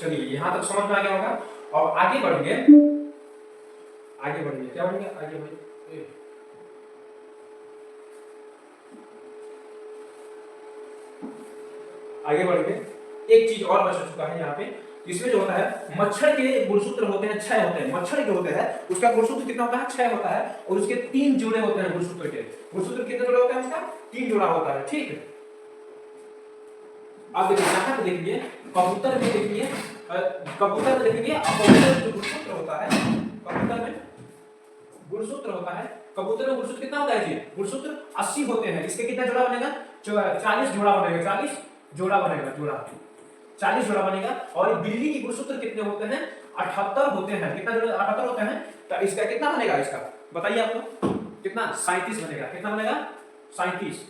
चलिए यहाँ तक समझ में आ गया होगा। और आगे बढ़ेंगे, आगे बढ़ेंगे, क्या बढ़ेंगे, आगे बढ़ेंगे, आगे बढ़ेंगे। एक चीज और बच चुका है यहाँ पे, इसमें जो होता है मच्छर के गुणसूत्र होते हैं, 6 होते हैं। मच्छर जो होते हैं उसका गुणसूत्र कितना होता है, 6 होता है, और उसके 3 जोड़े होते हैं गुणसूत्र के। गुणसूत्र कितने जोड़े होते हैं उसका, 3 जोड़ा होता है, ठीक है। अब देखिए यहाँ पे देखिए कबूतर में देखिए, कबूतर में देखिए कबूतर जो गुणसूत्र होता है, कबूतर में गुणसूत्र होता है, कबूतर में गुणसूत्र कितना होता है जी, गुणसूत्र 80 होते हैं। इसके कितना जोड़ा बनेगा, 40 जोड़ा बनेगा, 40 जोड़ा बनेगा, जोड़ा 40 जोड़ा बनेगा। और बिल्ली की गुणसूत्र कितने होते हैं, 78 होते हैं। कितना जोड़ा, 78 होते हैं। तो इसका कितना बनेगा, इसका बताइए आप लोग, कितना, 37 बनेगा। कितना बनेगा, 37,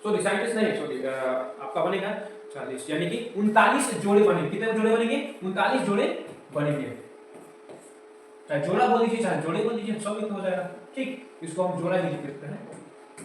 सॉरी 37 नहीं, सॉरी आपका बनेगा 40, यानी कि 39 जोड़े बनेंगे। कितने जोड़े बनेंगे, 39 जोड़े बनेंगे। चाहे जोड़ा बोल दीजिए, चाहे जोड़े बोल दीजिए, सब एक हो जाएगा, ठीक। इसको हम जोड़ा ही लिख देते हैं,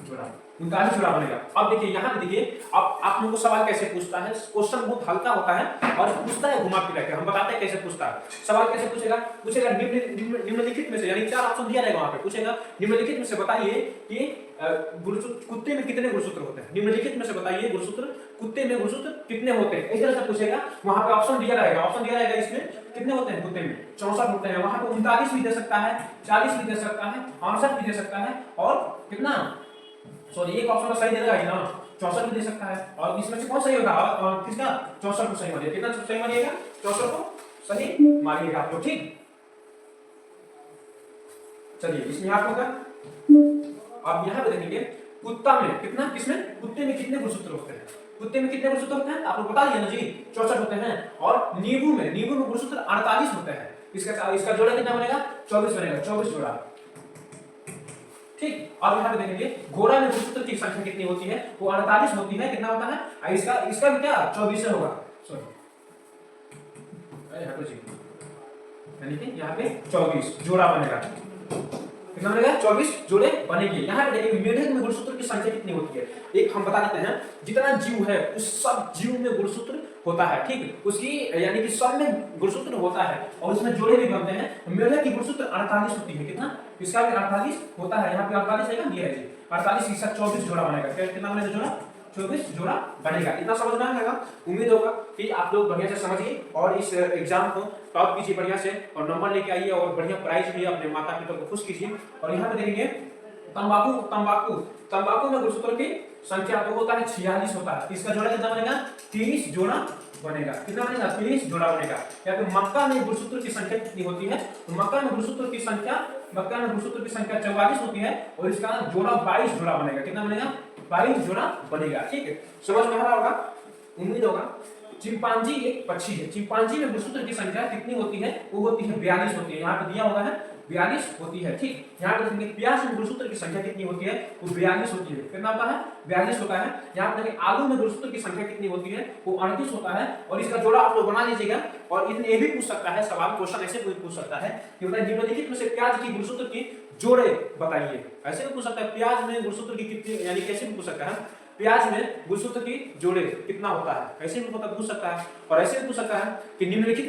जोड़ा, 39 जोड़ा बनेगा। अब देखिए यहाँ पे देखिए, अब आप लोगों को सवाल कैसे पूछता है, क्वेश्चन बहुत हल्का होता है और पूछता है घुमा फिरा के। हम बताते हैं कैसे पूछता है। सवाल कैसे पूछेगा, पूछेगा निम्नलिखित में से, यानी 4 ऑप्शन दिया रहेगा वहां पे, पूछेगा निम्नलिखित में से बताइए कि कुत्ते में कितने गुणसूत्र होते हैं। निम्नलिखित में से बताइए गुणसूत्र, कुत्ते में गुणसूत्र कितने होते हैं, इस तरह से पूछेगा। वहां पे ऑप्शन दिया रहेगा, ऑप्शन दिया रहेगा इसमें कितने होते हैं, कुत्ते में 64 होते हैं। वहां पे 39 भी दे सकता है, 40 भी दे सकता है, 68 भी दे सकता है, और कितना, सॉरी एक ऑप्शन सही दे देगा ना, 64 भी दे सकता है। और इसमें से कौन सही होगा, और किसका, 64 को सही मानिएगा। कितना सही मानिएगा, 64 को सही मानिएगा आप लोग, ठीक। चलिए इसमें आप होगा। अब यहाँ पे देखेंगे कुत्ता में कितना, किसमें, कुत्ते में कितने गुणसूत्र होते हैं, कुत्ते में कितने गुणसूत्र होते हैं आप लोग बता दिए ना जी, 64 होते हैं। और नींबू में गुणसूत्र 48 होते हैं। इसका जोड़ा कितना बनेगा, 24 बनेगा, 24 जोड़ा, ठीक। अब यहाँ पे देखेंगे घोड़ा में गुणसूत्र की संख्या कितनी होती है, वो 48 होती है। कितना होता है, इसका भी क्या 24 होगा, सॉरी हटो जी, यानी कि यहाँ पे 24 जोड़ा बनेगा। कितना बनेगा, 24 जोड़े बनेंगे। यहाँ पे देखिए मेढक में गुणसूत्र की संख्या कितनी होती है, एक हम बता देते हैं। जितना जीव है उस सब जीव में गुणसूत्र होता है, ठीक। उसकी यानी कि सब में गुणसूत्र होता है और उसमें जोड़े भी बनते हैं। मेढक की गुणसूत्र 48 होती है। कितना, इसका भी 48 होता है। यहाँ पे 48 है, दिया है जी 48, इसका 24 जोड़ा बनेगा। कितना बनेगा जोड़ा, 24 जोड़ा बनेगा। इतना समझ में आएगा। उम्मीद होगा कि आप लोग बढ़िया से समझिए और इस एग्जाम को टॉप कीजिए बढ़िया से, और नंबर लेके आइए और बढ़िया प्राइज भी अपने माता पिता को खुश कीजिए। और यहाँ पे देखेंगे तंबाकू, तंबाकू तंबाकू में गुणसूत्र की संख्या तो होता है 46 होता है। इसका जोड़ा कितना बनेगा, 30 जोड़ा बनेगा। कितना बनेगा, 30 जोड़ा बनेगा। या फिर मक्का में गुणसूत्र की संख्या कितनी होती है, तो मक्का में गुणसूत्र की संख्या 44 होती है और इसका जोड़ा 22 जोड़ा बनेगा। कितना बनेगा, 22 जोड़ा बनेगा, ठीक है। समझ में आ रहा होगा, उम्मीद होगा। चिंपांजी एक पक्षी है। चिंपांजी में गुणसूत्र की संख्या कितनी होती है, वो होती है 42 होती है। यहाँ पे दिया हुआ है 42 होती है, ठीक। यहाँ पे देखेंगे प्याज में गुणसूत्र की संख्या कितनी होती है, वो 42 होती है। कितना होता है, 42 होता है। यहाँ पे देखिए आलू में गुणसूत्र की संख्या कितनी होती है, वो 38 होता है। और इसका जोड़ा आप लोग बना लीजिएगा। और इसमें ये भी पूछ सकता है सवाल, क्वेश्चन ऐसे पूछ सकता है कि निम्नलिखित में से प्याज की गुणसूत्र की जोड़े बताइए। ऐसे भी पूछ सकता है प्याज में गुणसूत्र की कितनी, यानी कैसे भी पूछ सकता है प्याज में गुणसूत्र की जोड़े कितना होता है, ऐसे भी पूछ सकता है। और ऐसे भी पूछ सकता है कि निम्नलिखित